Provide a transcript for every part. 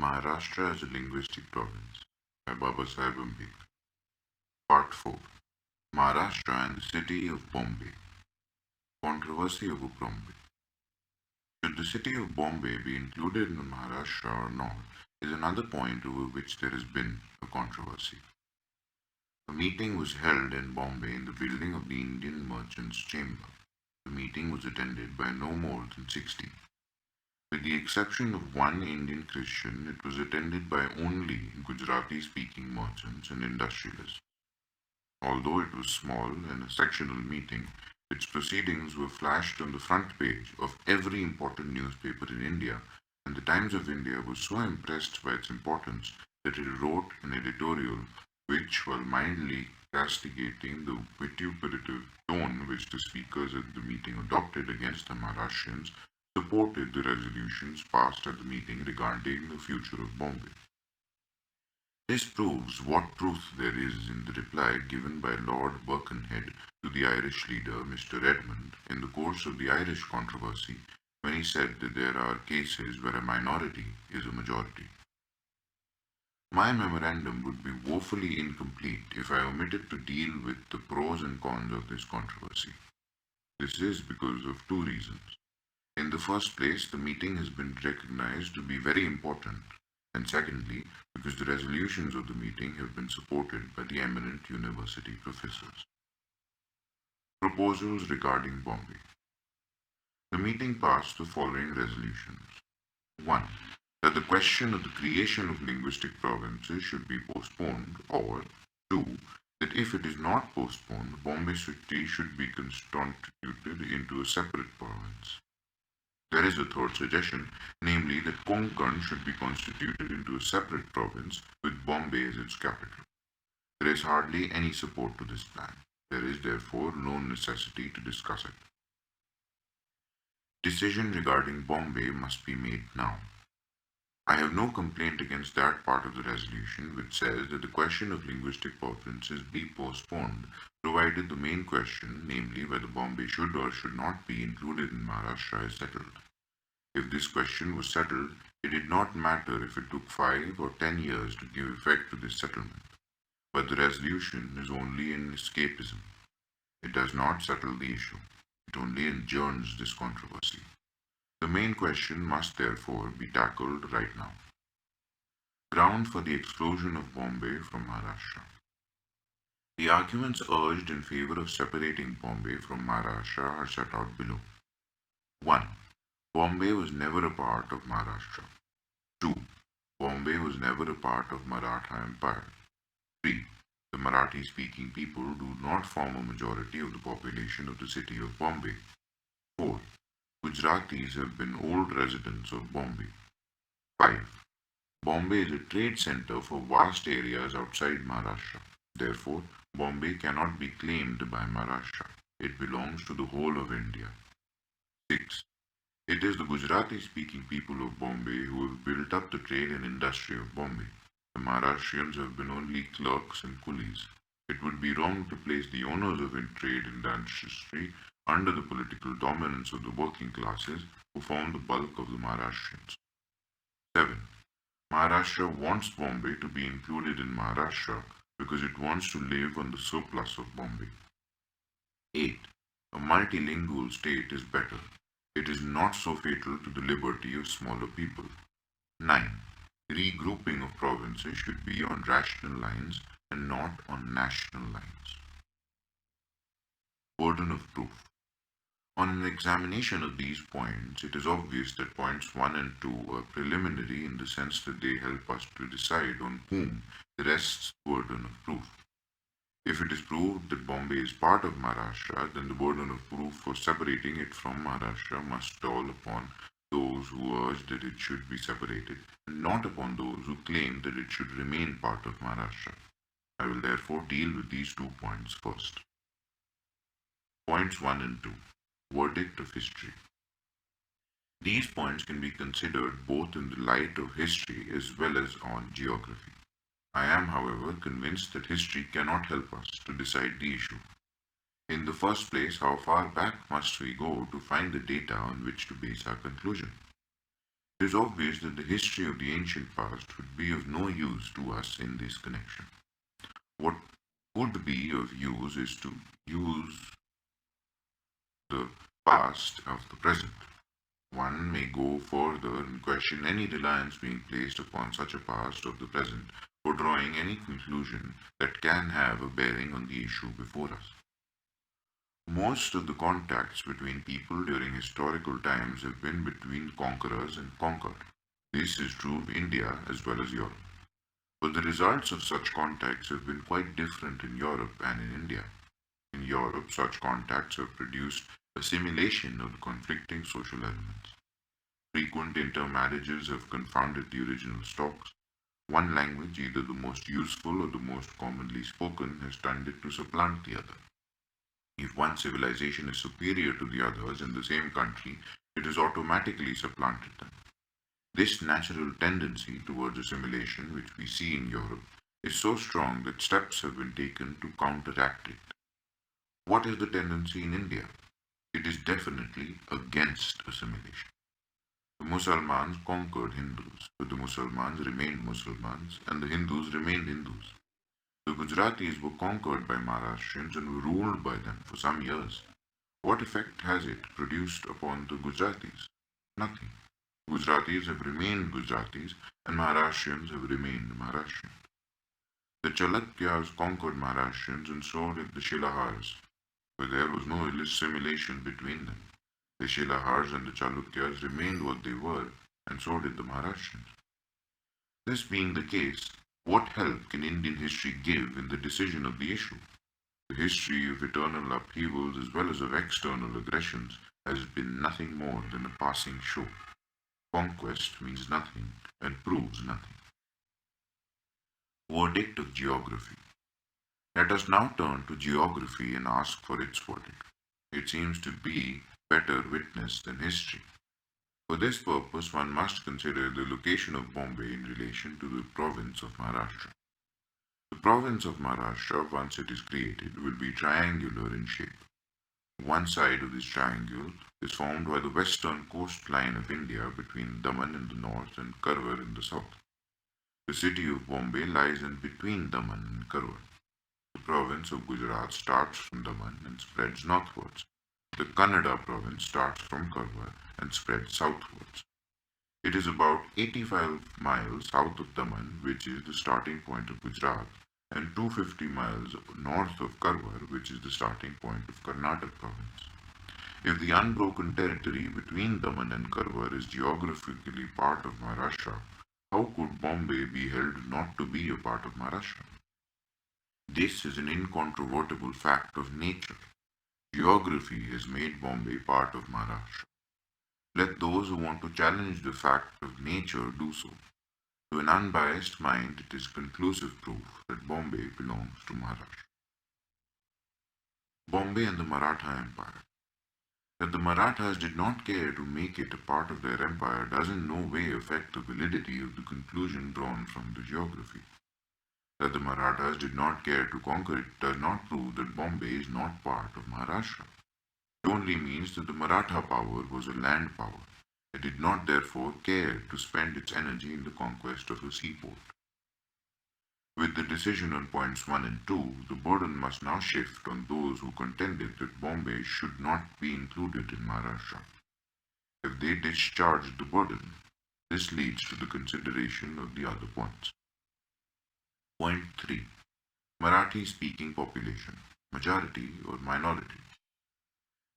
Maharashtra as a Linguistic Province by Babasaheb Ambedkar. Part 4. Maharashtra and the City of Bombay. Controversy over Bombay. Should the city of Bombay be included in Maharashtra or not is another point over which there has been a controversy. A meeting was held in Bombay in the building of the Indian Merchants' Chamber. The meeting was attended by no more than 60. With the exception of one Indian Christian, it was attended by only Gujarati-speaking merchants and industrialists. Although it was small and a sectional meeting, its proceedings were flashed on the front page of every important newspaper in India, and the Times of India was so impressed by its importance that it wrote an editorial which, while mildly castigating the vituperative tone which the speakers at the meeting adopted against the Maharashtrians, supported the resolutions passed at the meeting regarding the future of Bombay. This proves what truth there is in the reply given by Lord Birkenhead to the Irish leader, Mr. Edmund, in the course of the Irish controversy, when he said that there are cases where a minority is a majority. My memorandum would be woefully incomplete if I omitted to deal with the pros and cons of this controversy. This is because of two reasons. In the first place, the meeting has been recognized to be very important, and secondly, because the resolutions of the meeting have been supported by the eminent university professors. Proposals regarding Bombay. The meeting passed the following resolutions. 1. That the question of the creation of linguistic provinces should be postponed, or 2. That if it is not postponed, Bombay city should be constituted into a separate province. There is a third suggestion, namely that Konkan should be constituted into a separate province with Bombay as its capital. There is hardly any support to this plan. There is therefore no necessity to discuss it. Decision regarding Bombay must be made now. I have no complaint against that part of the resolution which says that the question of linguistic provinces be postponed, provided the main question, namely whether Bombay should or should not be included in Maharashtra, is settled. If this question was settled, it did not matter if it took 5 or 10 years to give effect to this settlement. But the resolution is only an escapism. It does not settle the issue. It only adjourns this controversy. The main question must therefore be tackled right now. Ground for the exclusion of Bombay from Maharashtra. The arguments urged in favor of separating Bombay from Maharashtra are set out below. 1. Bombay was never a part of Maharashtra. 2. Bombay was never a part of Maratha Empire. 3. The Marathi-speaking people do not form a majority of the population of the city of Bombay. 4. Gujaratis have been old residents of Bombay. 5. Bombay is a trade center for vast areas outside Maharashtra. Therefore, Bombay cannot be claimed by Maharashtra. It belongs to the whole of India. 6. It is the Gujarati-speaking people of Bombay who have built up the trade and industry of Bombay. The Maharashtrians have been only clerks and coolies. It would be wrong to place the owners of trade and industry under the political dominance of the working classes who form the bulk of the Maharashtrians. 7. Maharashtra wants Bombay to be included in Maharashtra because it wants to live on the surplus of Bombay. 8. A multilingual state is better. It is not so fatal to the liberty of smaller people. 9. Regrouping of provinces should be on rational lines and not on national lines. Burden of proof. On an examination of these points, it is obvious that points 1 and 2 are preliminary in the sense that they help us to decide on whom rests burden of proof. If it is proved that Bombay is part of Maharashtra, then the burden of proof for separating it from Maharashtra must fall upon those who urge that it should be separated, and not upon those who claim that it should remain part of Maharashtra. I will therefore deal with these 2 points first. Points 1 and 2. Verdict of history. These points can be considered both in the light of history as well as on geography. I am, however, convinced that history cannot help us to decide the issue. In the first place, how far back must we go to find the data on which to base our conclusion? It is obvious that the history of the ancient past would be of no use to us in this connection. What would be of use is to use the past of the present. One may go further and question any reliance being placed upon such a past of the present for drawing any conclusion that can have a bearing on the issue before us. Most of the contacts between people during historical times have been between conquerors and conquered. This is true of India as well as Europe. But the results of such contacts have been quite different in Europe and in India. In Europe, such contacts have produced assimilation of the conflicting social elements. Frequent intermarriages have confounded the original stocks. One language, either the most useful or the most commonly spoken, has tended to supplant the other. If one civilization is superior to the others in the same country, it has automatically supplanted them. This natural tendency towards assimilation, which we see in Europe, is so strong that steps have been taken to counteract it. What is the tendency in India? It is definitely against assimilation. The Musalmans conquered Hindus, but the Musalmans remained Musalmans and the Hindus remained Hindus. The Gujaratis were conquered by Maharashtrians and were ruled by them for some years. What effect has it produced upon the Gujaratis? Nothing. Gujaratis have remained Gujaratis and Maharashtrians have remained Maharashtrians. The Chalukyas conquered Maharashtrians and so did the Shilahars, but there was no assimilation between them. The Shilahars and the Chalukyas remained what they were, and so did the Maharashtrians. This being the case, what help can Indian history give in the decision of the issue? The history of eternal upheavals as well as of external aggressions has been nothing more than a passing show. Conquest means nothing and proves nothing. Verdict of geography. Let us now turn to geography and ask for its verdict. It seems to be better witness than history. For this purpose, one must consider the location of Bombay in relation to the province of Maharashtra. The province of Maharashtra, once it is created, will be triangular in shape. One side of this triangle is formed by the western coastline of India between Daman in the north and Karwar in the south. The city of Bombay lies in between Daman and Karwar. The province of Gujarat starts from Daman and spreads northwards. The Kannada province starts from Karwar and spreads southwards. It is about 85 miles south of Daman, which is the starting point of Gujarat, and 250 miles north of Karwar, which is the starting point of Karnataka province. If the unbroken territory between Daman and Karwar is geographically part of Maharashtra, how could Bombay be held not to be a part of Maharashtra? This is an incontrovertible fact of nature. Geography has made Bombay part of Maharashtra. Let those who want to challenge the fact of nature do so. To an unbiased mind, it is conclusive proof that Bombay belongs to Maharashtra. Bombay and the Maratha Empire. That the Marathas did not care to make it a part of their empire does in no way affect the validity of the conclusion drawn from the geography. That the Marathas did not care to conquer it does not prove that Bombay is not part of Maharashtra. It only means that the Maratha power was a land power. It did not therefore care to spend its energy in the conquest of a seaport. With the decision on points 1 and 2, the burden must now shift on those who contended that Bombay should not be included in Maharashtra. If they discharge the burden, this leads to the consideration of the other points. Point 3. Marathi-speaking population, majority or minority.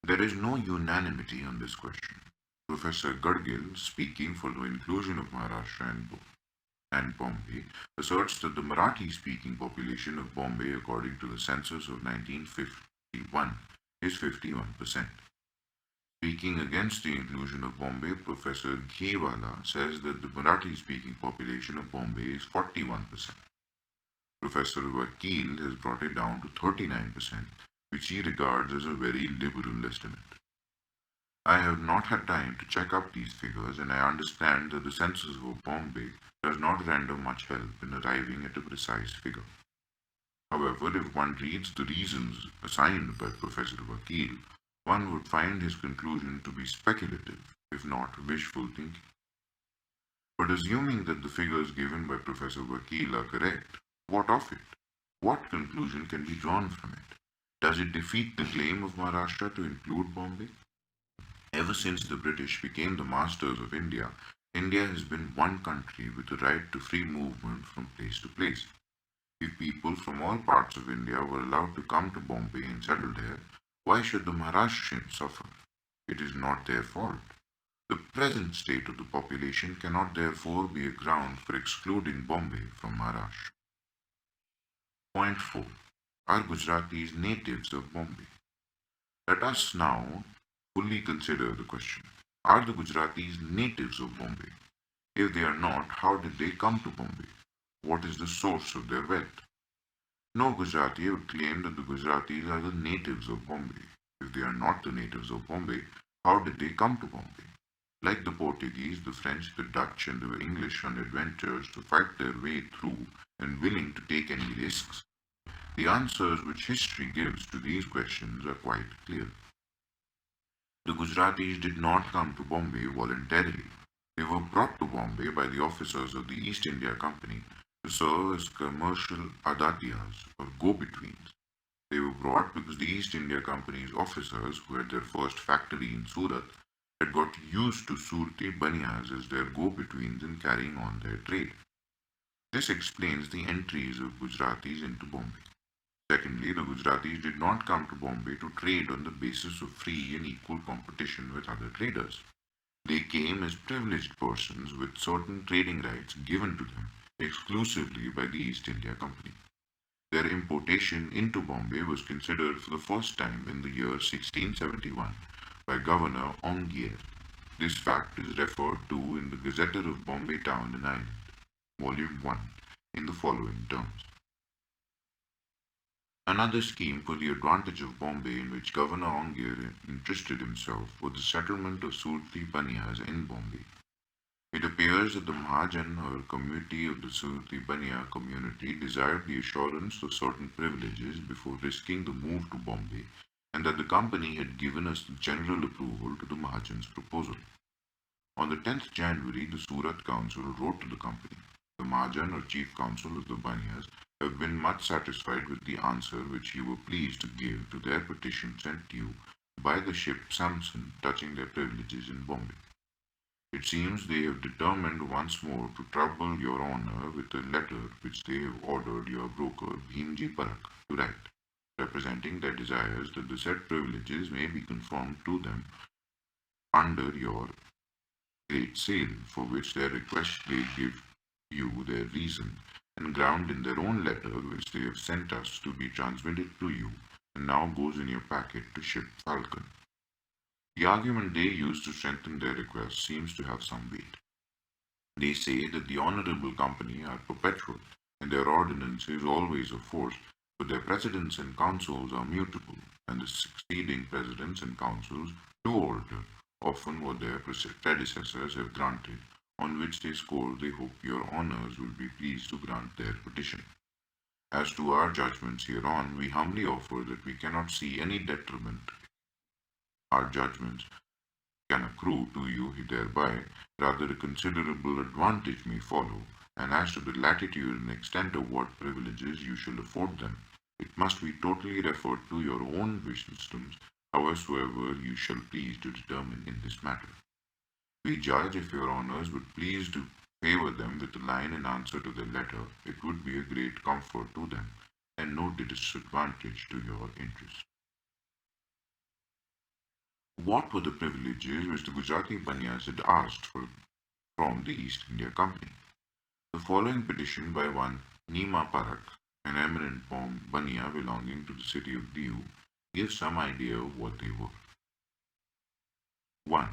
There is no unanimity on this question. Professor Gadgil, speaking for the inclusion of Maharashtra and Bombay, asserts that the Marathi-speaking population of Bombay, according to the census of 1951, is 51%. Speaking against the inclusion of Bombay, Professor Ghewala says that the Marathi-speaking population of Bombay is 41%. Professor Vakil has brought it down to 39%, which he regards as a very liberal estimate. I have not had time to check up these figures, and I understand that the census of Bombay does not render much help in arriving at a precise figure. However, if one reads the reasons assigned by Professor Vakil, one would find his conclusion to be speculative, if not wishful thinking. But assuming that the figures given by Professor Vakil are correct, what of it? What conclusion can be drawn from it? Does it defeat the claim of Maharashtra to include Bombay? Ever since the British became the masters of India, India has been one country with the right to free movement from place to place. If people from all parts of India were allowed to come to Bombay and settle there, why should the Maharashtrians suffer? It is not their fault. The present state of the population cannot therefore be a ground for excluding Bombay from Maharashtra. Point 4. Are Gujaratis natives of Bombay? Let us now fully consider the question. Are the Gujaratis natives of Bombay? If they are not, how did they come to Bombay? What is the source of their wealth? No Gujarati would claim that the Gujaratis are the natives of Bombay. If they are not the natives of Bombay, how did they come to Bombay? Like the Portuguese, the French, the Dutch, and the English on adventures to fight their way through and willing to take any risks? The answers which history gives to these questions are quite clear. The Gujaratis did not come to Bombay voluntarily. They were brought to Bombay by the officers of the East India Company to serve as commercial adatyas or go-betweens. They were brought because the East India Company's officers, who had their first factory in Surat, had got used to Surti Banias as their go-betweens in carrying on their trade. This explains the entries of Gujaratis into Bombay. Secondly, the Gujaratis did not come to Bombay to trade on the basis of free and equal competition with other traders. They came as privileged persons with certain trading rights given to them exclusively by the East India Company. Their importation into Bombay was considered for the first time in the year 1671 by Governor Ongier. This fact is referred to in the Gazetteer of Bombay Town and Island, Volume 1, in the following terms. Another scheme for the advantage of Bombay in which Governor Ongier interested himself was the settlement of Surti Banias in Bombay. It appears that the Mahajan or committee of the Surti Bania community desired the assurance of certain privileges before risking the move to Bombay, and that the company had given us the general approval to the Mahajan's proposal. On the 10th January, the Surat Council wrote to the company. The Mahajan or Chief Council of the Banias have been much satisfied with the answer which you were pleased to give to their petition sent to you by the ship Samson touching their privileges in Bombay. It seems they have determined once more to trouble your honour with a letter which they have ordered your broker Bhimji Parak to write, representing their desires that the said privileges may be confirmed to them under your great sale, for which their request they give you their reason and ground in their own letter which they have sent us to be transmitted to you and now goes in your packet to ship Falcon. The argument they use to strengthen their request seems to have some weight. They say that the honourable company are perpetual and their ordinance is always of force, but their presidents and councils are mutable, and the succeeding presidents and councils do alter often what their predecessors have granted, on which they score they hope your honours will be pleased to grant their petition. As to our judgments hereon, we humbly offer that we cannot see any detriment our judgments can accrue to you thereby, rather a considerable advantage may follow, and as to the latitude and extent of what privileges you shall afford them, it must be totally referred to your own wisdoms, howsoever you shall please to determine in this matter. We judge if your honours would please to favour them with a line in answer to their letter, it would be a great comfort to them, and no disadvantage to your interest. What were the privileges which the Gujarati Banyas had asked for from the East India Company? The following petition by one Nima Parak, an eminent Banya belonging to the city of Diu, gives some idea of what they were. 1.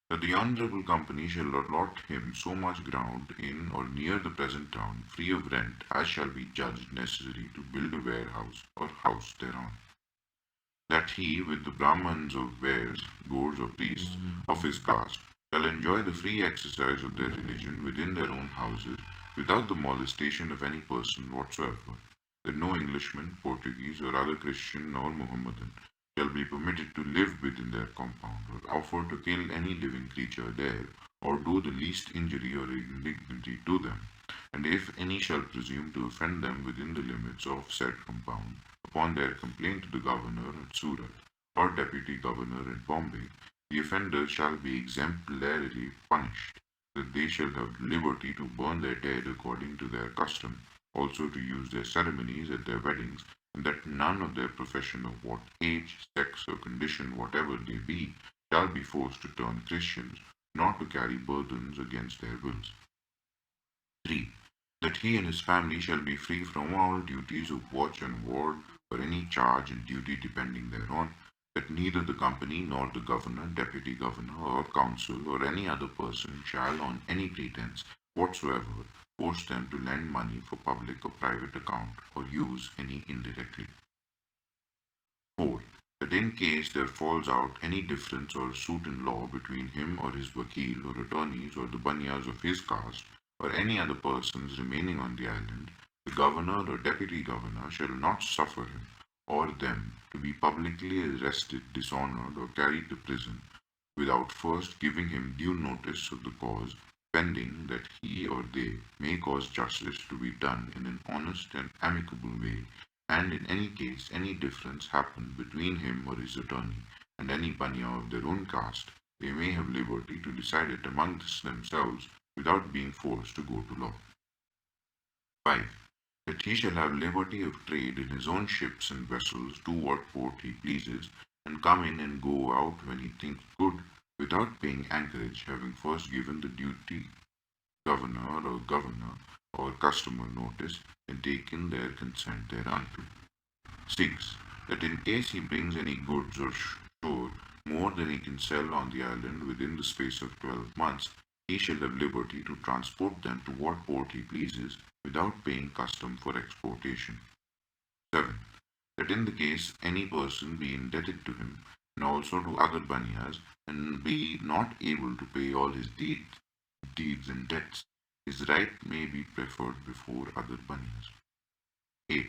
That the Honourable Company shall allot him so much ground in or near the present town, free of rent, as shall be judged necessary to build a warehouse or house thereon. That he, with the Brahmans of wares, lords or priests of his caste, shall enjoy the free exercise of their religion within their own houses, without the molestation of any person whatsoever. That no Englishman, Portuguese, or other Christian nor Mohammedan shall be permitted to live within their compound, or offer to kill any living creature there, or do the least injury or indignity to them, and if any shall presume to offend them within the limits of said compound, upon their complaint to the governor at Surat, or deputy governor at Bombay, the offenders shall be exemplarily punished, that they shall have liberty to burn their dead according to their custom, also to use their ceremonies at their weddings, and that none of their profession of what age, sex, or condition whatever they be, shall be forced to turn Christians, nor to carry burdens against their wills. 3. That he and his family shall be free from all duties of watch and ward, or any charge and duty depending thereon, that neither the company nor the governor, deputy governor, or council, or any other person shall, on any pretence whatsoever, force them to lend money for public or private account, or use any indirectly. 4. That in case there falls out any difference or suit in law between him or his vakil or attorneys or the banyas of his caste, or any other persons remaining on the island, the governor or deputy governor shall not suffer him or them to be publicly arrested, dishonored, or carried to prison, without first giving him due notice of the cause, pending that he or they may cause justice to be done in an honest and amicable way, and in any case any difference happen between him or his attorney and any banya of their own caste, they may have liberty to decide it among themselves without being forced to go to law. 5. That he shall have liberty of trade in his own ships and vessels, do what port he pleases, and come in and go out when he thinks good, without paying anchorage, having first given the duty governor or customer notice, and taken their consent thereunto. 6. That in case he brings any goods or shore more than he can sell on the island within the space of 12 months, he shall have liberty to transport them to what port he pleases, without paying custom for exportation. 7. That in the case any person be indebted to him, and also to other banyas, and be not able to pay all his deeds and debts, his right may be preferred before other banyas. 8.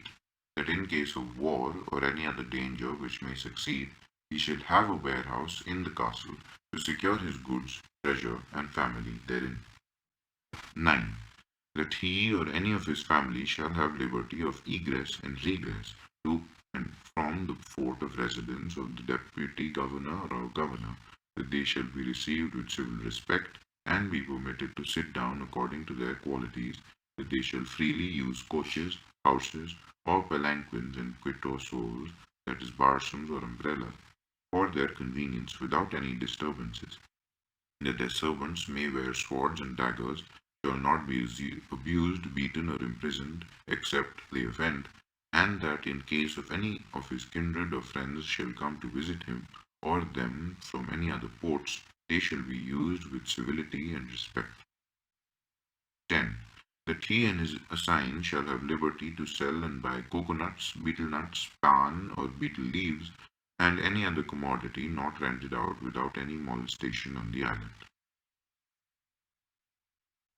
That in case of war or any other danger which may succeed, he shall have a warehouse in the castle to secure his goods, treasure, and family therein. 9. That he or any of his family shall have liberty of egress and regress to and from the fort of residence of the deputy governor or governor, that they shall be received with civil respect, and be permitted to sit down according to their qualities, that they shall freely use coaches, houses, or palanquins and quit or souls, that is barsams or umbrellas, for their convenience without any disturbances, that their servants may wear swords and daggers, shall not be abused, beaten, or imprisoned, except they offend, and that in case of any of his kindred or friends shall come to visit him or them from any other ports, they shall be used with civility and respect. 10. That he and his assign shall have liberty to sell and buy coconuts, betel nuts, pan, or betel leaves, and any other commodity not rented out without any molestation on the island.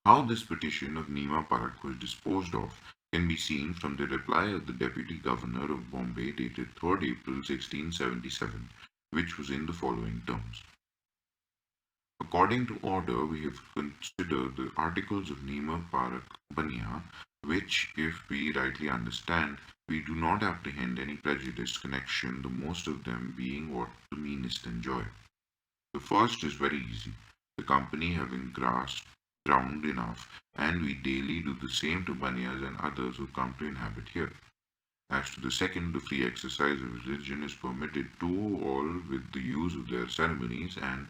How this petition of Nima Parak was disposed of can be seen from the reply of the Deputy Governor of Bombay dated 3rd April 1677, which was in the following terms. According to order, we have considered the articles of Nima Parak Banya, which, if we rightly understand, we do not apprehend any prejudiced connection, the most of them being what the meanest enjoy. The first is very easy, the company having grasped ground enough, and we daily do the same to Banyas and others who come to inhabit here. As to the second, the free exercise of religion is permitted to all with the use of their ceremonies, and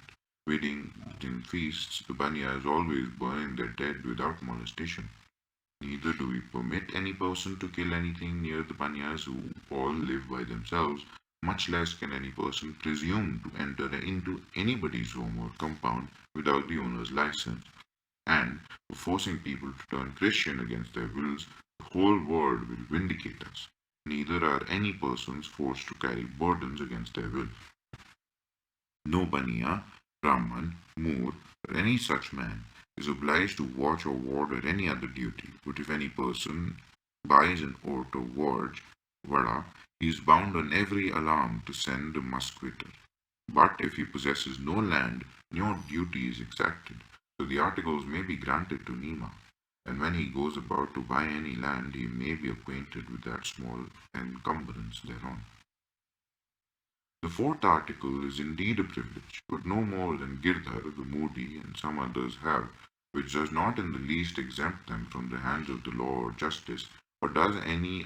wedding in feasts, the Banyas always burn their dead without molestation. Neither do we permit any person to kill anything near the Banyas, who all live by themselves, much less can any person presume to enter into anybody's home or compound without the owner's license. And for forcing people to turn Christian against their wills, the whole world will vindicate us. Neither are any persons forced to carry burdens against their will. No Baniya, Brahman, Moor, or any such man is obliged to watch or ward or any other duty, but if any person buys an oat or vada, he is bound on every alarm to send a musqueter. But if he possesses no land, no duty is exacted. So the articles may be granted to Nima, and when he goes about to buy any land, he may be acquainted with that small encumbrance thereon. The fourth article is indeed a privilege, but no more than Girdhar, the Moody, and some others have, which does not in the least exempt them from the hands of the law or justice, or does any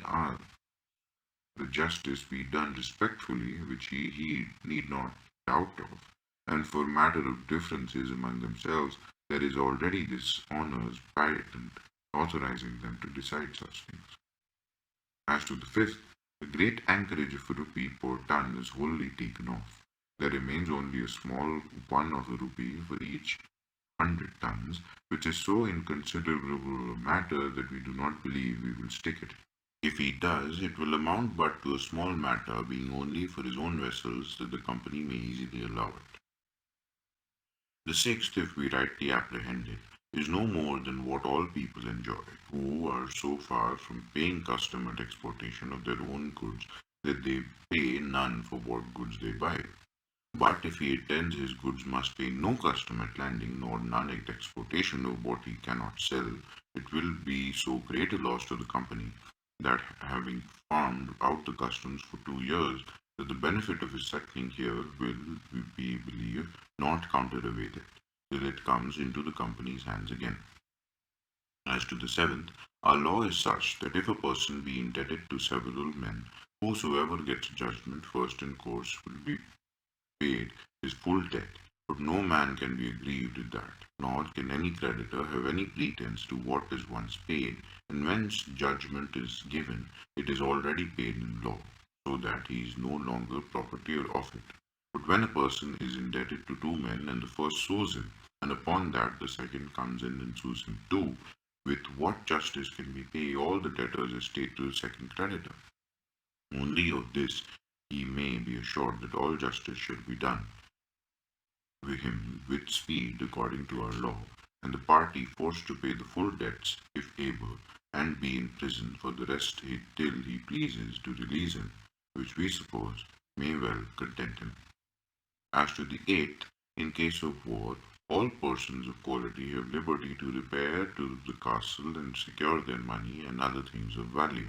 the justice be done respectfully, which he need not doubt of. And for matter of differences among themselves, there is already this honours patent authorizing them to decide such things. As to the fifth, the great anchorage of a rupee per ton is wholly taken off. There remains only a small one of a rupee for each 100 tons, which is so inconsiderable a matter that we do not believe we will stick it. If he does, it will amount but to a small matter, being only for his own vessels, that the company may easily allow it. The sixth, if we rightly apprehend it, is no more than what all people enjoy, who are so far from paying custom at exportation of their own goods that they pay none for what goods they buy. But if he intends his goods must pay no custom at landing, nor none at exportation of what he cannot sell, it will be so great a loss to the company that, having farmed out the customs for 2 years, that the benefit of his settling here will, we believe, not countervail it, till it comes into the company's hands again. As to the seventh, our law is such that if a person be indebted to several men, whosoever gets judgment first in course will be paid his full debt, but no man can be aggrieved with that, nor can any creditor have any pretence to what is once paid, and when judgment is given, it is already paid in law, so that he is no longer property of it. But when a person is indebted to two men, and the first sues him, and upon that the second comes in and sues him too, with what justice can we pay all the debtor's estate to the second creditor? Only of this he may be assured that all justice should be done with him with speed according to our law, and the party forced to pay the full debts, if able, and be in prison for the rest till he pleases to release him, which we suppose may well content him. As to the eighth, in case of war, all persons of quality have liberty to repair to the castle and secure their money and other things of value.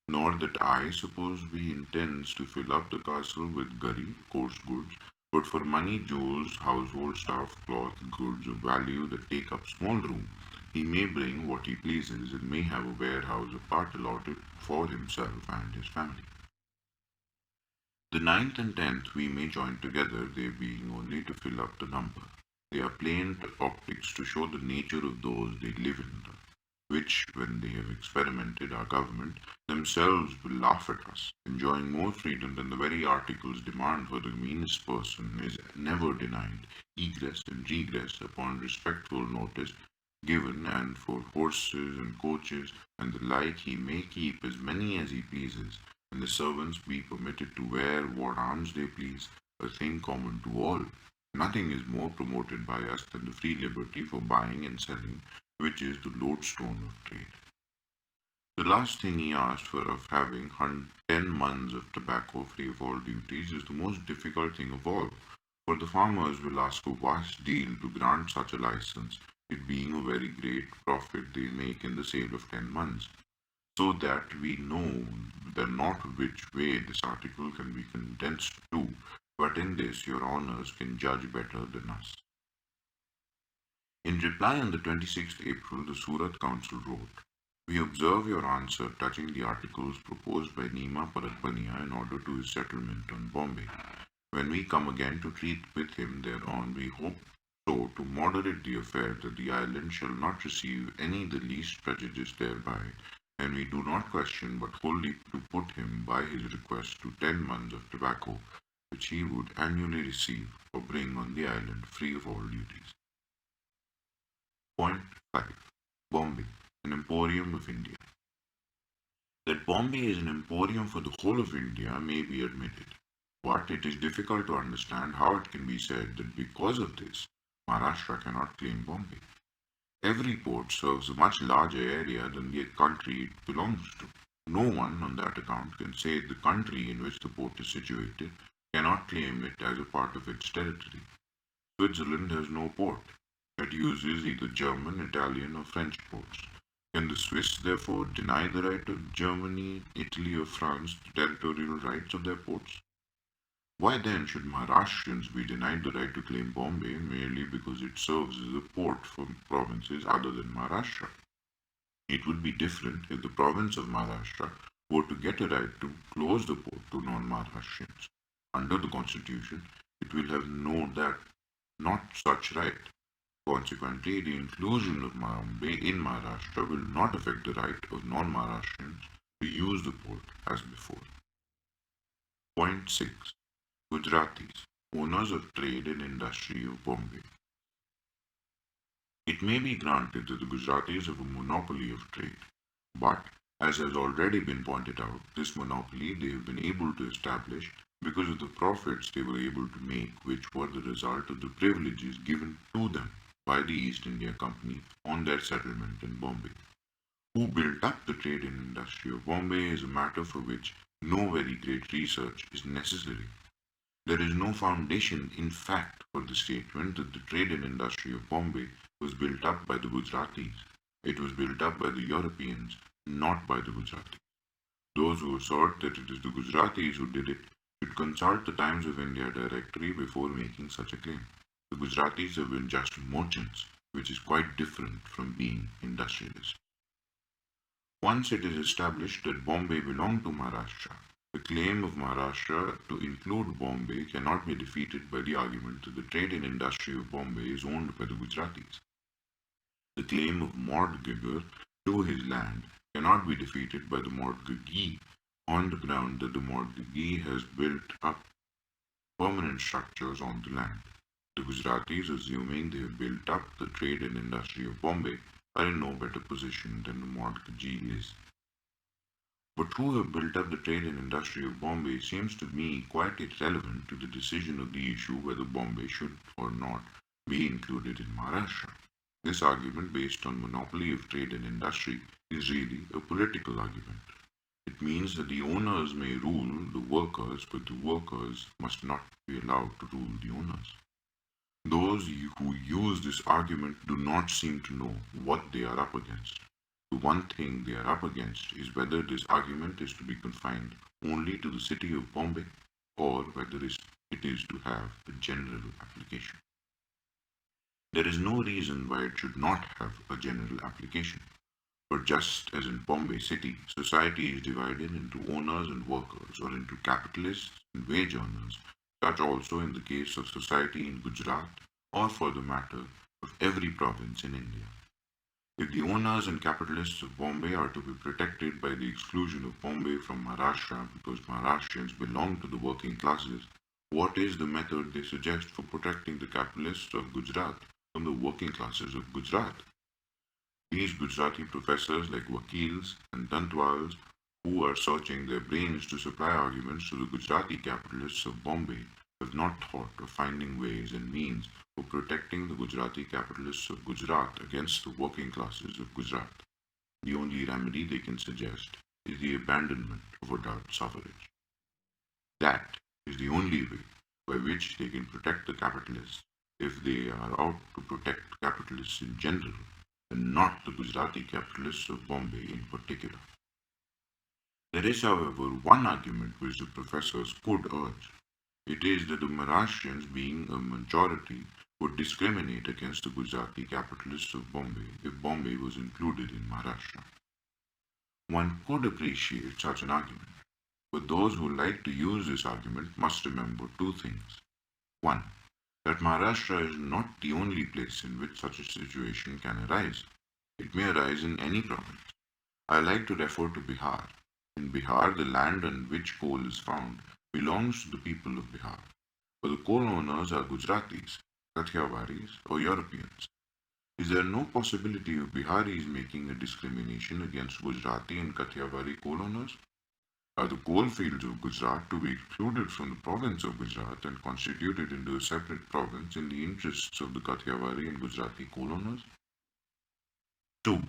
Nor that I suppose he intends to fill up the castle with gurry, coarse goods, but for money, jewels, household stuff, cloth, goods of value that take up small room, he may bring what he pleases, and may have a warehouse apart allotted for himself and his family. The ninth and tenth we may join together, they being only to fill up the number. They are plain optics to show the nature of those they live in, which, when they have experimented our government, themselves will laugh at us, enjoying more freedom than the very articles demand for the meanest person is never denied, egress and regress upon respectful notice given, and for horses and coaches and the like he may keep as many as he pleases, and the servants be permitted to wear what arms they please, a thing common to all. Nothing is more promoted by us than the free liberty for buying and selling, which is the lodestone of trade. The last thing he asked for of having 10 months of tobacco free of all duties is the most difficult thing of all, for the farmers will ask a vast deal to grant such a license, it being a very great profit they make in the sale of 10 months, so that we know not which way this article can be condensed to, but in this your honours can judge better than us. In reply on the 26th April, the Surat Council wrote, "We observe your answer touching the articles proposed by Nima Paratpania in order to his settlement on Bombay. When we come again to treat with him thereon, we hope so to moderate the affair that the island shall not receive any the least prejudice thereby, and we do not question but wholly to put him by his request to 10 months of tobacco, which he would annually receive or bring on the island free of all duties." Point 5. Bombay, an emporium of India. That Bombay is an emporium for the whole of India may be admitted, but it is difficult to understand how it can be said that because of this, Maharashtra cannot claim Bombay. Every port serves a much larger area than the country it belongs to. No one, on that account, can say the country in which the port is situated cannot claim it as a part of its territory. Switzerland has no port. It uses either German, Italian, or French ports. Can the Swiss therefore deny the right of Germany, Italy, or France to territorial rights of their ports? Why then should Maharashtrians be denied the right to claim Bombay merely because it serves as a port for provinces other than Maharashtra? It would be different if the province of Maharashtra were to get a right to close the port to non-Maharashtrians. Under the constitution, it will have not such right. Consequently, the inclusion of Bombay in Maharashtra will not affect the right of non-Maharashtrians to use the port as before. Point 6. Gujaratis, owners of trade and industry of Bombay. It may be granted that the Gujaratis have a monopoly of trade, but, as has already been pointed out, this monopoly they have been able to establish because of the profits they were able to make, which were the result of the privileges given to them by the East India Company on their settlement in Bombay. Who built up the trade and industry of Bombay is a matter for which no very great research is necessary. There is no foundation, in fact, for the statement that the trade and industry of Bombay was built up by the Gujaratis. It was built up by the Europeans, not by the Gujaratis. Those who assert that it is the Gujaratis who did it should consult the Times of India directory before making such a claim. The Gujaratis have been just merchants, which is quite different from being industrialists. Once it is established that Bombay belonged to Maharashtra, the claim of Maharashtra to include Bombay cannot be defeated by the argument that the trade and industry of Bombay is owned by the Gujaratis. The claim of mortgagor to his land cannot be defeated by the mortgagee on the ground that the mortgagee has built up permanent structures on the land. The Gujaratis, assuming they have built up the trade and industry of Bombay, are in no better position than the mortgagee is. But who have built up the trade and industry of Bombay seems to me quite irrelevant to the decision of the issue whether Bombay should or not be included in Maharashtra. This argument, based on monopoly of trade and industry, is really a political argument. It means that the owners may rule the workers, but the workers must not be allowed to rule the owners. Those who use this argument do not seem to know what they are up against. The one thing they are up against is whether this argument is to be confined only to the city of Bombay or whether it is to have a general application. There is no reason why it should not have a general application. But just as in Bombay city, society is divided into owners and workers, or into capitalists and wage earners, such also in the case of society in Gujarat, or for the matter of every province in India. If the owners and capitalists of Bombay are to be protected by the exclusion of Bombay from Maharashtra because Maharashtrians belong to the working classes, what is the method they suggest for protecting the capitalists of Gujarat from the working classes of Gujarat? These Gujarati professors like Wakils and Dantwals who are searching their brains to supply arguments to the Gujarati capitalists of Bombay have not thought of finding ways and means for protecting the Gujarati capitalists of Gujarat against the working classes of Gujarat. The only remedy they can suggest is the abandonment of adult suffrage. That is the only way by which they can protect the capitalists if they are out to protect capitalists in general and not the Gujarati capitalists of Bombay in particular. There is, however, one argument which the professors could urge. It is that the Maharashtrians, being a majority, would discriminate against the Gujarati capitalists of Bombay if Bombay was included in Maharashtra. One could appreciate such an argument, but those who like to use this argument must remember two things. One, that Maharashtra is not the only place in which such a situation can arise. It may arise in any province. I like to refer to Bihar. In Bihar, the land on which coal is found belongs to the people of Bihar, but the coal owners are Gujaratis, Kathiawaris, or Europeans. Is there no possibility of Biharis making a discrimination against Gujarati and Kathiawari coal owners? Are the coal fields of Gujarat to be excluded from the province of Gujarat and constituted into a separate province in the interests of the Kathiawari and Gujarati coal owners? 2.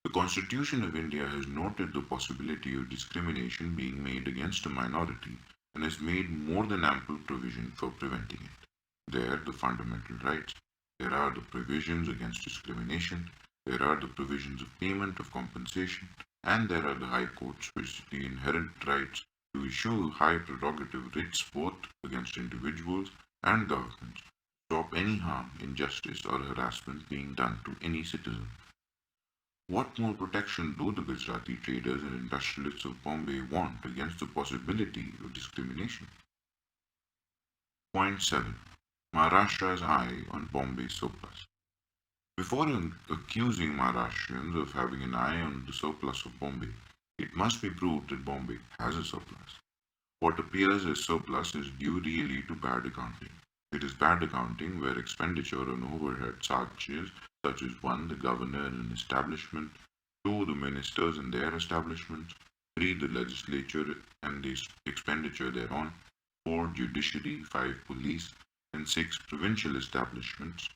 The Constitution of India has noted the possibility of discrimination being made against a minority and has made more than ample provision for preventing it. There, the fundamental rights There are the provisions against discrimination, there are the provisions of payment of compensation, and there are the high courts which the inherent rights to issue high prerogative writs both against individuals and governments to stop any harm, injustice, or harassment being done to any citizen. What more protection do the Gujarati traders and industrialists of Bombay want against the possibility of discrimination? Point 7. Maharashtra's eye on Bombay surplus. Before accusing Maharashtrians of having an eye on the surplus of Bombay, it must be proved that Bombay has a surplus. What appears as surplus is due really to bad accounting. It is bad accounting where expenditure on overhead charges such as 1. The governor and an establishment, 2. The ministers and their establishments, 3. The legislature and the expenditure thereon, 4. Judiciary, 5. Police, and 6. Provincial establishments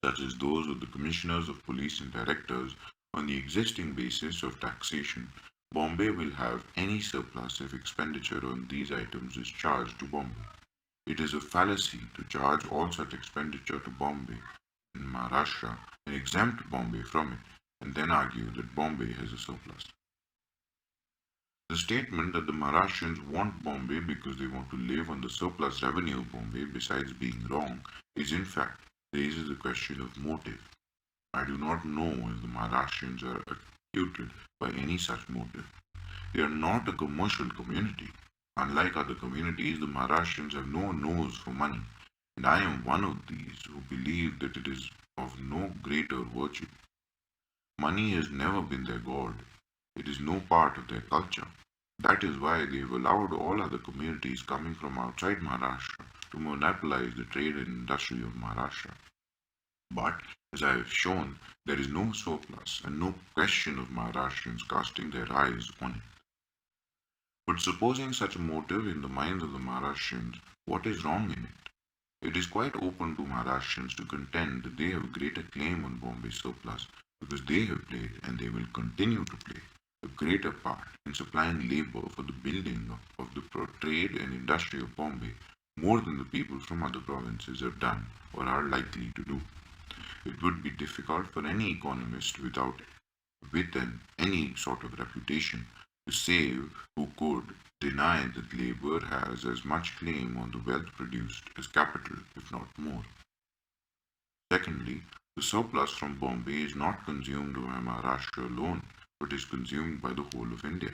such as those of the commissioners of police and directors on the existing basis of taxation. Bombay will have any surplus if expenditure on these items is charged to Bombay. It is a fallacy to charge all such expenditure to Bombay in Maharashtra and exempt Bombay from it, and then argue that Bombay has a surplus. The statement that the Maharashtrians want Bombay because they want to live on the surplus revenue of Bombay, besides being wrong, is in fact raises the question of motive. I do not know if the Maharashtrians are actuated by any such motive. They are not a commercial community. Unlike other communities, the Maharashtrians have no nose for money, and I am one of these who believe that it is of no greater virtue. Money has never been their god. It is no part of their culture. That is why they have allowed all other communities coming from outside Maharashtra to monopolize the trade and industry of Maharashtra. But, as I have shown, there is no surplus and no question of Maharashtrians casting their eyes on it. But supposing such a motive in the minds of the Maharashtrians, what is wrong in it? It is quite open to Maharashtrians to contend that they have a greater claim on Bombay surplus because they have played and they will continue to play a greater part in supplying labor for the building of the trade and industry of Bombay more than the people from other provinces have done or are likely to do. It would be difficult for any economist with any sort of reputation to say who could deny that labor has as much claim on the wealth produced as capital, if not more. Secondly, the surplus from Bombay is not consumed by Maharashtra alone, but is consumed by the whole of India.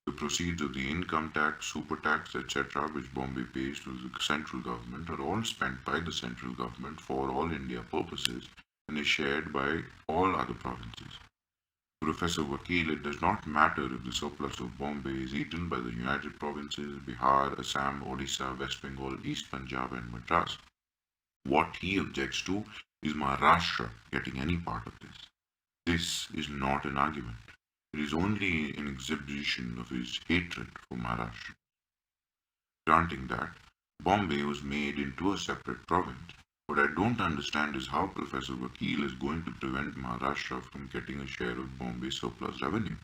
The proceeds of the income tax, super tax, etc., which Bombay pays to the central government, are all spent by the central government for all India purposes and is shared by all other provinces. Professor Vakil, it does not matter if the surplus of Bombay is eaten by the United Provinces, Bihar, Assam, Odisha, West Bengal, East Punjab, and Madras. What he objects to is Maharashtra getting any part of this. This is not an argument. It is only an exhibition of his hatred for Maharashtra. Granting that, Bombay was made into a separate province. What I don't understand is how Professor Vakil is going to prevent Maharashtra from getting a share of Bombay surplus revenue.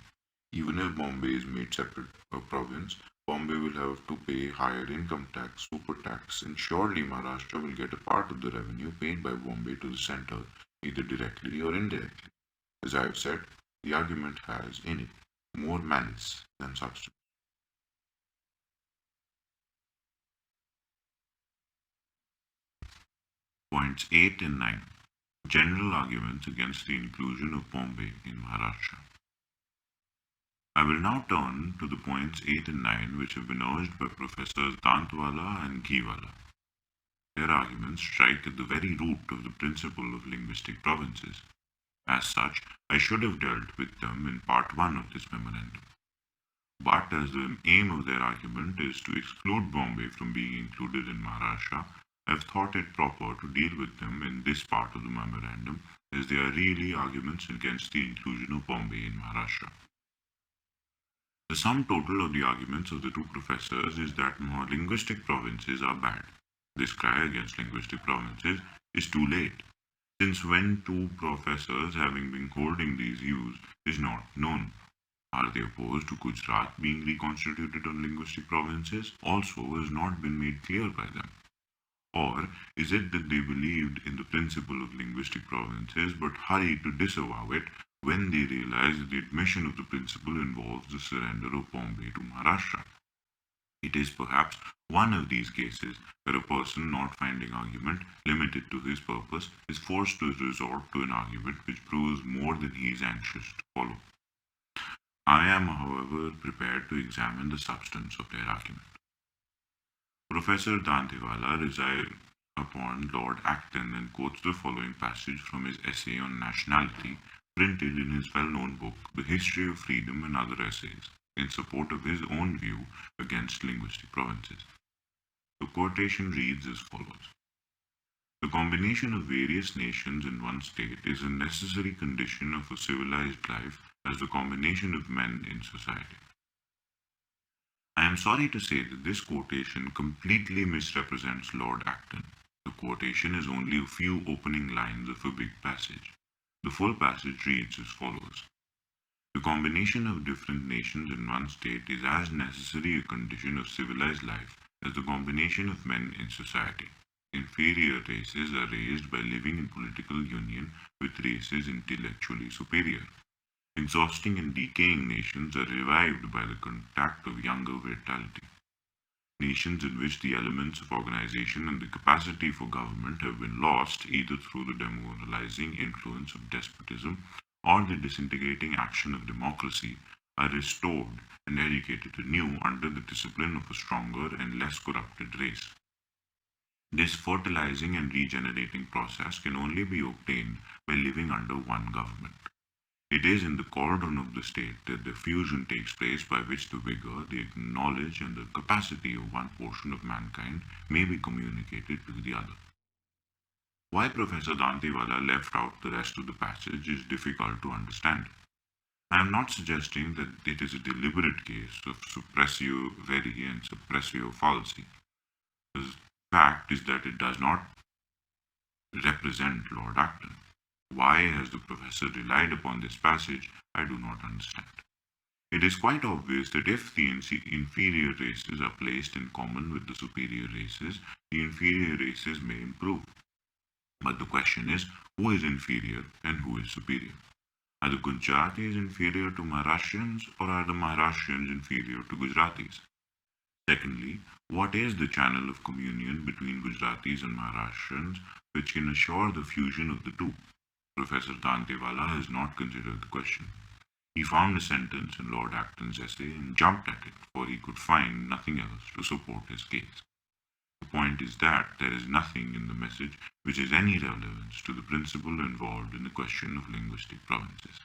Even if Bombay is made separate a province, Bombay will have to pay higher income tax, super tax, and surely Maharashtra will get a part of the revenue paid by Bombay to the centre, either directly or indirectly. As I have said, the argument has in it more malice than substance. Points 8 and 9. General arguments against the inclusion of Bombay in Maharashtra. I will now turn to the points 8 and 9 which have been urged by Professors Dantwala and Ghiwala. Their arguments strike at the very root of the principle of linguistic provinces. As such, I should have dealt with them in part 1 of this memorandum. But as the aim of their argument is to exclude Bombay from being included in Maharashtra, I have thought it proper to deal with them in this part of the memorandum, as they are really arguments against the inclusion of Bombay in Maharashtra. The sum total of the arguments of the two professors is that linguistic provinces are bad. This cry against linguistic provinces is too late, since when two professors having been holding these views is not known. Are they opposed to Gujarat being reconstituted on linguistic provinces? Also has not been made clear by them. Or is it that they believed in the principle of linguistic provinces but hurried to disavow it when they realized that the admission of the principle involves the surrender of Bombay to Maharashtra? It is perhaps one of these cases where a person not finding argument limited to his purpose is forced to resort to an argument which proves more than he is anxious to follow. I am, however, prepared to examine the substance of their argument. Professor Dantiwala relies upon Lord Acton and quotes the following passage from his essay on nationality, printed in his well-known book, The History of Freedom and Other Essays, in support of his own view against linguistic provinces. The quotation reads as follows. The combination of various nations in one state is a necessary condition of a civilized life as the combination of men in society. I am sorry to say that this quotation completely misrepresents Lord Acton. The quotation is only a few opening lines of a big passage. The full passage reads as follows. The combination of different nations in one state is as necessary a condition of civilized life as the combination of men in society. Inferior races are raised by living in political union with races intellectually superior. Exhausting and decaying nations are revived by the contact of younger vitality. Nations in which the elements of organization and the capacity for government have been lost either through the demoralizing influence of despotism or the disintegrating action of democracy are restored and educated anew under the discipline of a stronger and less corrupted race. This fertilizing and regenerating process can only be obtained by living under one government. It is in the cauldron of the state that the fusion takes place by which the vigor, the knowledge, and the capacity of one portion of mankind may be communicated to the other. Why Professor Dantiwala left out the rest of the passage is difficult to understand. I am not suggesting that it is a deliberate case of suppressio veri and suppressio falsi. The fact is that it does not represent Lord Acton. Why has the professor relied upon this passage, I do not understand. It is quite obvious that if the inferior races are placed in common with the superior races, the inferior races may improve. But the question is, who is inferior and who is superior? Are the Gujaratis inferior to Maharashtrians or are the Maharashtrians inferior to Gujaratis? Secondly, what is the channel of communion between Gujaratis and Maharashtrians which can assure the fusion of the two? Professor Dantiwala has not considered the question. He found a sentence in Lord Acton's essay and jumped at it, for he could find nothing else to support his case. The point is that there is nothing in the message which has any relevance to the principle involved in the question of linguistic provinces.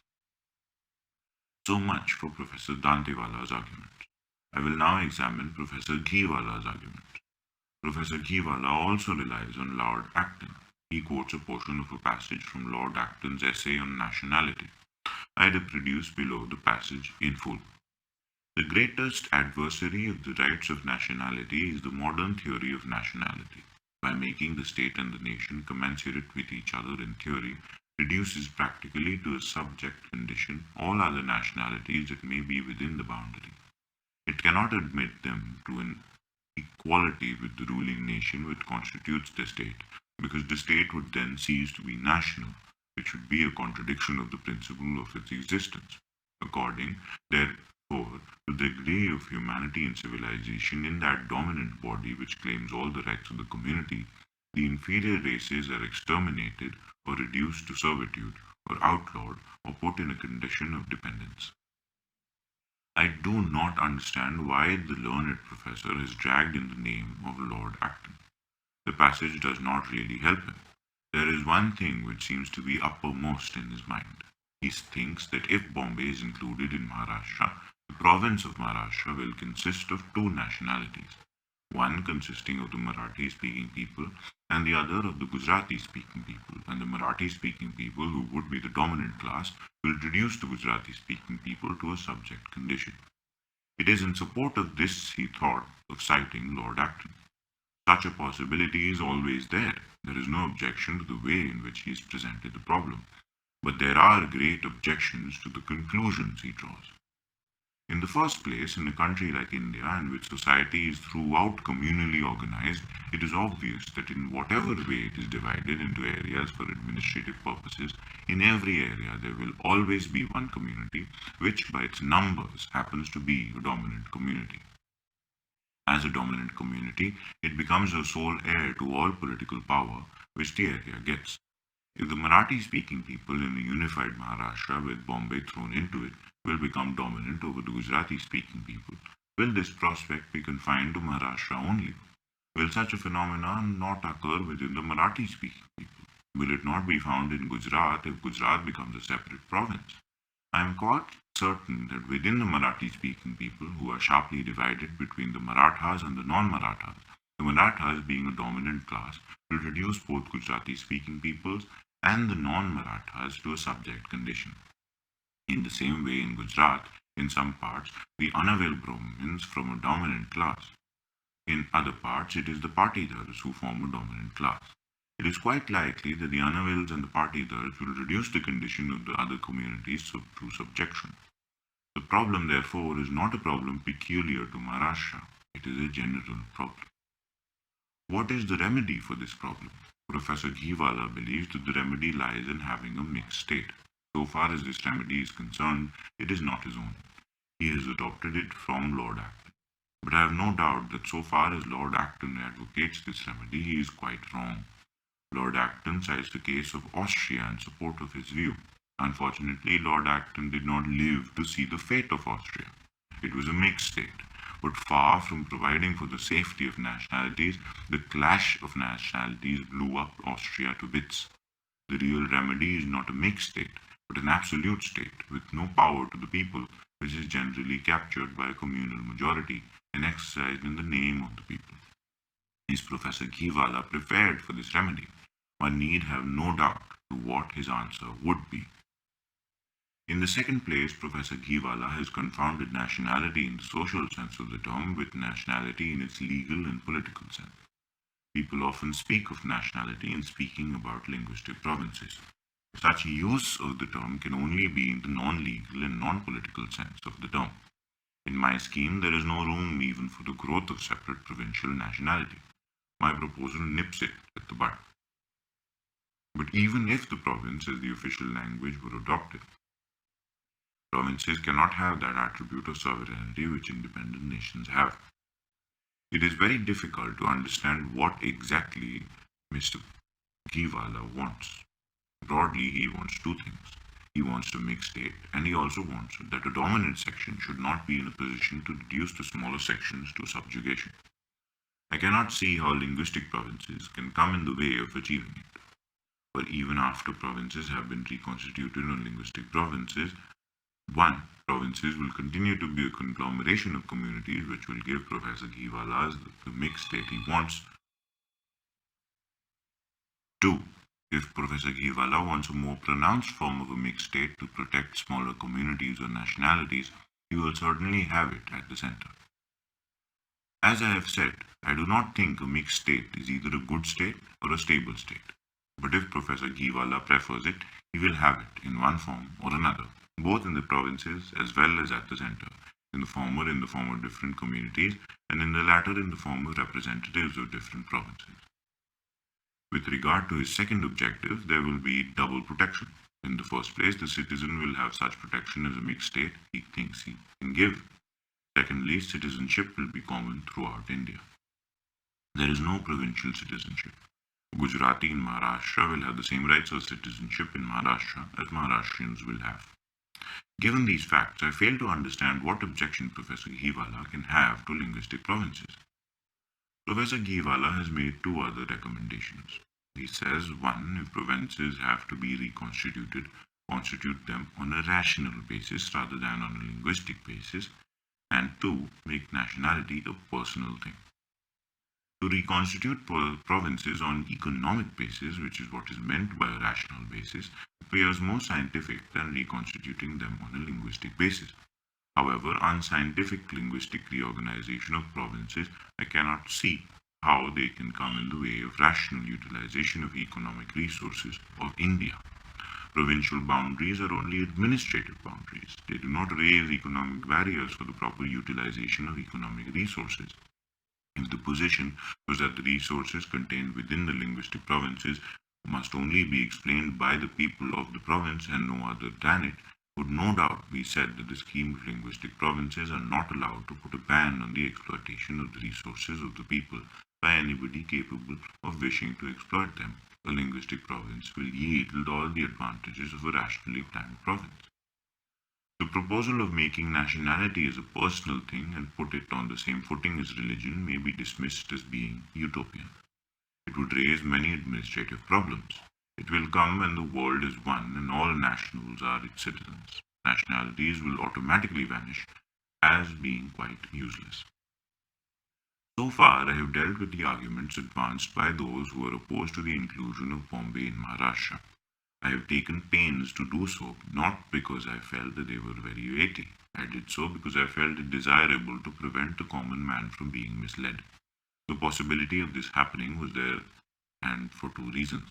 So much for Professor Dantiwala's argument. I will now examine Professor Ghiwala's argument. Professor Ghiwala also relies on Lord Acton. He quotes a portion of a passage from Lord Acton's essay on nationality. I reproduce below the passage in full. The greatest adversary of the rights of nationality is the modern theory of nationality. By making the state and the nation commensurate with each other in theory, reduces practically to a subject condition all other nationalities that may be within the boundary. It cannot admit them to an equality with the ruling nation which constitutes the state, because the state would then cease to be national, which would be a contradiction of the principle of its existence. According, therefore, to the degree of humanity and civilization in that dominant body which claims all the rights of the community, the inferior races are exterminated or reduced to servitude, or outlawed, or put in a condition of dependence. I do not understand why the learned professor has dragged in the name of Lord Acton. The passage does not really help him. There is one thing which seems to be uppermost in his mind. He thinks that if Bombay is included in Maharashtra, the province of Maharashtra will consist of two nationalities, one consisting of the Marathi-speaking people and the other of the Gujarati-speaking people, and the Marathi-speaking people, who would be the dominant class, will reduce the Gujarati-speaking people to a subject condition. It is in support of this he thought of citing Lord Acton. Such a possibility is always there. There is no objection to the way in which he has presented the problem, but there are great objections to the conclusions he draws. In the first place, in a country like India, in which society is throughout communally organized, it is obvious that in whatever way it is divided into areas for administrative purposes, in every area there will always be one community, which by its numbers happens to be a dominant community. As a dominant community, it becomes the sole heir to all political power which the area gets. If the Marathi speaking people in a unified Maharashtra with Bombay thrown into it will become dominant over the Gujarati speaking people, will this prospect be confined to Maharashtra only? Will such a phenomenon not occur within the Marathi speaking people? Will it not be found in Gujarat if Gujarat becomes a separate province? I am quite certain that within the Marathi speaking people, who are sharply divided between the Marathas and the non Marathas, the Marathas being a dominant class will reduce both Gujarati speaking peoples and the non Marathas to a subject condition. In the same way, in Gujarat, in some parts, the unavail Brahmins from a dominant class. In other parts, it is the Patidars who form a dominant class. It is quite likely that the unavails and the Patidars will reduce the condition of the other communities to subjection. The problem, therefore, is not a problem peculiar to Maharashtra. It is a general problem. What is the remedy for this problem? Professor Ghiwala believes that the remedy lies in having a mixed state. So far as this remedy is concerned, it is not his own. He has adopted it from Lord Acton. But I have no doubt that so far as Lord Acton advocates this remedy, he is quite wrong. Lord Acton cites the case of Austria in support of his view. Unfortunately, Lord Acton did not live to see the fate of Austria. It was a mixed state, but far from providing for the safety of nationalities, the clash of nationalities blew up Austria to bits. The real remedy is not a mixed state, but an absolute state with no power to the people, which is generally captured by a communal majority and exercised in the name of the people. Is Professor Ghiwala prepared for this remedy? One need have no doubt to what his answer would be. In the second place, Professor Ghiwala has confounded nationality in the social sense of the term with nationality in its legal and political sense. People often speak of nationality in speaking about linguistic provinces. Such use of the term can only be in the non-legal and non-political sense of the term. In my scheme, there is no room even for the growth of separate provincial nationality. My proposal nips it at the bud. But even if the province as the official language were adopted, provinces cannot have that attribute of sovereignty which independent nations have. It is very difficult to understand what exactly Mr. Ghiwala wants. Broadly, he wants two things. He wants a mixed state, and he also wants that a dominant section should not be in a position to reduce the smaller sections to subjugation. I cannot see how linguistic provinces can come in the way of achieving it. But even after provinces have been reconstituted on linguistic provinces, provinces will continue to be a conglomeration of communities which will give Professor Ghiwala the mixed state he wants. 2. If Professor Ghiwala wants a more pronounced form of a mixed state to protect smaller communities or nationalities, he will certainly have it at the center. As I have said, I do not think a mixed state is either a good state or a stable state. But if Professor Ghiwala prefers it, he will have it in one form or another, both in the provinces as well as at the center, in the former of different communities, and in the latter in the form of representatives of different provinces. With regard to his second objective, there will be double protection. In the first place, the citizen will have such protection as a mixed state he thinks he can give. Secondly, citizenship will be common throughout India. There is no provincial citizenship. A Gujarati in Maharashtra will have the same rights of citizenship in Maharashtra as Maharashtrians will have. Given these facts, I fail to understand what objection Professor Ghiwala can have to linguistic provinces. Professor Ghiwala has made two other recommendations. He says, 1. If provinces have to be reconstituted, constitute them on a rational basis rather than on a linguistic basis, and 2. Make nationality a personal thing. To reconstitute provinces on economic basis, which is what is meant by a rational basis, appears more scientific than reconstituting them on a linguistic basis. However, unscientific linguistic reorganization of provinces, I cannot see how they can come in the way of rational utilization of economic resources of India. Provincial boundaries are only administrative boundaries. They do not raise economic barriers for the proper utilization of economic resources. If the position was that the resources contained within the linguistic provinces must only be explained by the people of the province and no other than it, would no doubt be said that the scheme of linguistic provinces are not allowed to put a ban on the exploitation of the resources of the people by anybody capable of wishing to exploit them. A linguistic province will yield all the advantages of a rationally planned province. The proposal of making nationality as a personal thing and put it on the same footing as religion may be dismissed as being utopian. It would raise many administrative problems. It will come when the world is one and all nationals are its citizens. Nationalities will automatically vanish as being quite useless. So far, I have dealt with the arguments advanced by those who are opposed to the inclusion of Bombay in Maharashtra. I have taken pains to do so, not because I felt that they were very weighty. I did so because I felt it desirable to prevent the common man from being misled. The possibility of this happening was there, and for two reasons.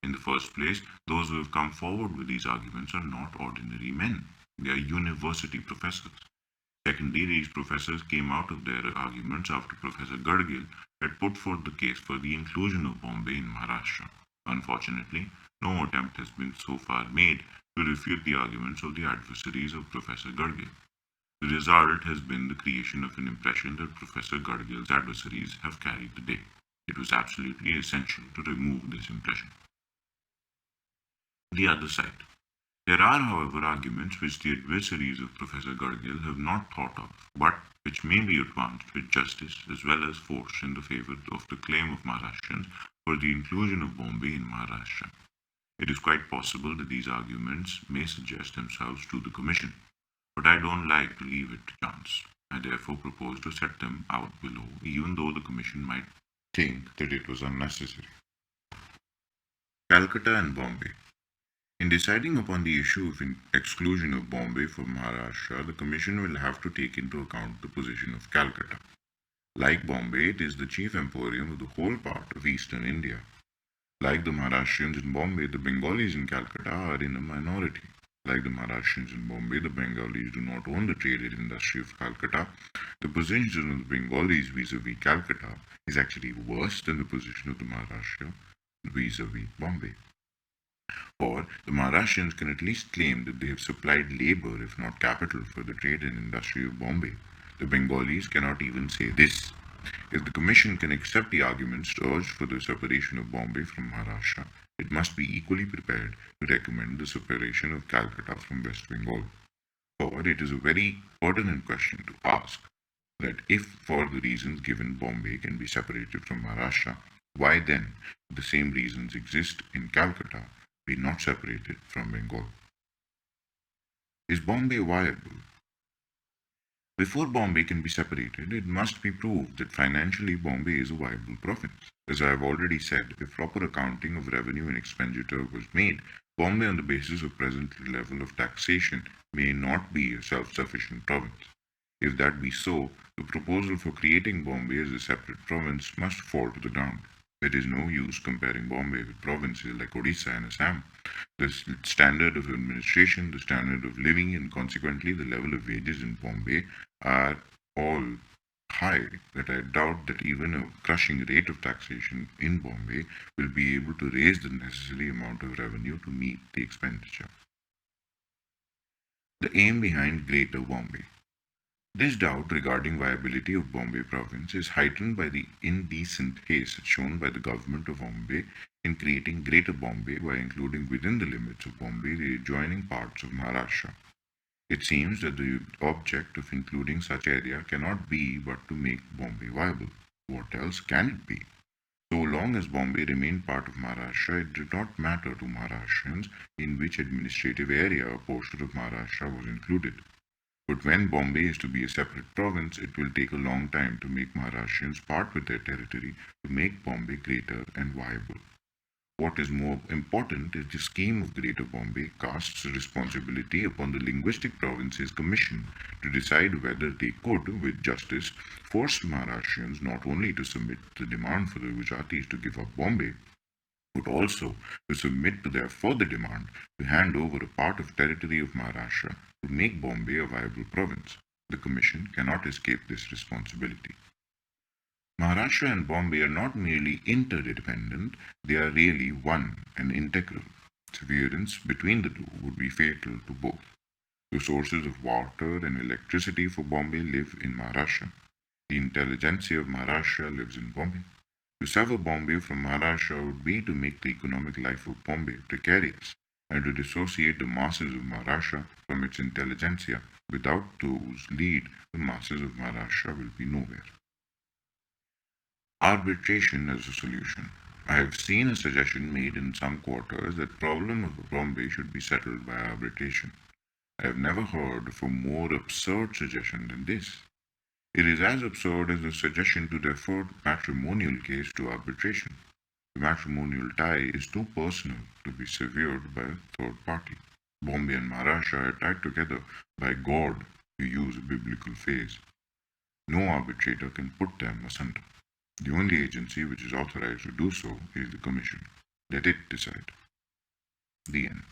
In the first place, those who have come forward with these arguments are not ordinary men. They are university professors. Secondly, these professors came out of their arguments after Professor Gadgil had put forth the case for the inclusion of Bombay in Maharashtra. Unfortunately, no attempt has been so far made to refute the arguments of the adversaries of Professor Gadgil. The result has been the creation of an impression that Professor Gadgil's adversaries have carried the day. It was absolutely essential to remove this impression. The other side. There are, however, arguments which the adversaries of Professor Gadgil have not thought of, but which may be advanced with justice as well as force in the favour of the claim of Maharashtrians for the inclusion of Bombay in Maharashtra. It is quite possible that these arguments may suggest themselves to the Commission, but I don't like to leave it to chance. I therefore propose to set them out below, even though the Commission might think that it was unnecessary. Calcutta and Bombay. In deciding upon the issue of exclusion of Bombay from Maharashtra, the Commission will have to take into account the position of Calcutta. Like Bombay, it is the chief emporium of the whole part of eastern India. Like the Maharashtrians in Bombay, the Bengalis in Calcutta are in a minority. Like the Maharashtrians in Bombay, the Bengalis do not own the traded industry of Calcutta. The position of the Bengalis vis-a-vis Calcutta is actually worse than the position of the Maharashtra vis-a-vis Bombay. For the Maharashtrians can at least claim that they have supplied labor, if not capital, for the trade and industry of Bombay. The Bengalis cannot even say this. If the Commission can accept the arguments urged for the separation of Bombay from Maharashtra, it must be equally prepared to recommend the separation of Calcutta from West Bengal. For it is a very pertinent question to ask that if, for the reasons given, Bombay can be separated from Maharashtra, why then, if the same reasons exist in Calcutta, be not separated from Bengal? Is Bombay viable? Before Bombay can be separated, it must be proved that financially Bombay is a viable province. As I have already said, if proper accounting of revenue and expenditure was made, Bombay on the basis of present level of taxation may not be a self-sufficient province. If that be so, the proposal for creating Bombay as a separate province must fall to the ground. There is no use comparing Bombay with provinces like Odisha and Assam. The standard of administration, the standard of living, and consequently the level of wages in Bombay are all high that I doubt that even a crushing rate of taxation in Bombay will be able to raise the necessary amount of revenue to meet the expenditure. The aim behind Greater Bombay. This doubt regarding viability of Bombay province is heightened by the indecent haste shown by the government of Bombay in creating Greater Bombay by including within the limits of Bombay the adjoining parts of Maharashtra. It seems that the object of including such area cannot be but to make Bombay viable. What else can it be? So long as Bombay remained part of Maharashtra, it did not matter to Maharashtrians in which administrative area a portion of Maharashtra was included. But when Bombay is to be a separate province, it will take a long time to make Maharashtrians part with their territory to make Bombay greater and viable. What is more important is the scheme of Greater Bombay casts responsibility upon the Linguistic Provinces Commission to decide whether they could, with justice, force Maharashtrians not only to submit the demand for the Gujaratis to give up Bombay, but also to submit to their further demand to hand over a part of territory of Maharashtra to make Bombay a viable province. The Commission cannot escape this responsibility. Maharashtra and Bombay are not merely interdependent, they are really one and integral. Severance between the two would be fatal to both. The sources of water and electricity for Bombay live in Maharashtra. The intelligentsia of Maharashtra lives in Bombay. To sever Bombay from Maharashtra would be to make the economic life of Bombay precarious and to dissociate the masses of Maharashtra from its intelligentsia. Without those lead, the masses of Maharashtra will be nowhere. Arbitration as a solution. I have seen a suggestion made in some quarters that the problem of Bombay should be settled by arbitration. I have never heard of a more absurd suggestion than this. It is as absurd as the suggestion to defer matrimonial case to arbitration. The matrimonial tie is too personal to be severed by a third party. Bombay and Maharashtra are tied together by God, to use a biblical phrase. No arbitrator can put them asunder. The only agency which is authorized to do so is the Commission. Let it decide. The end.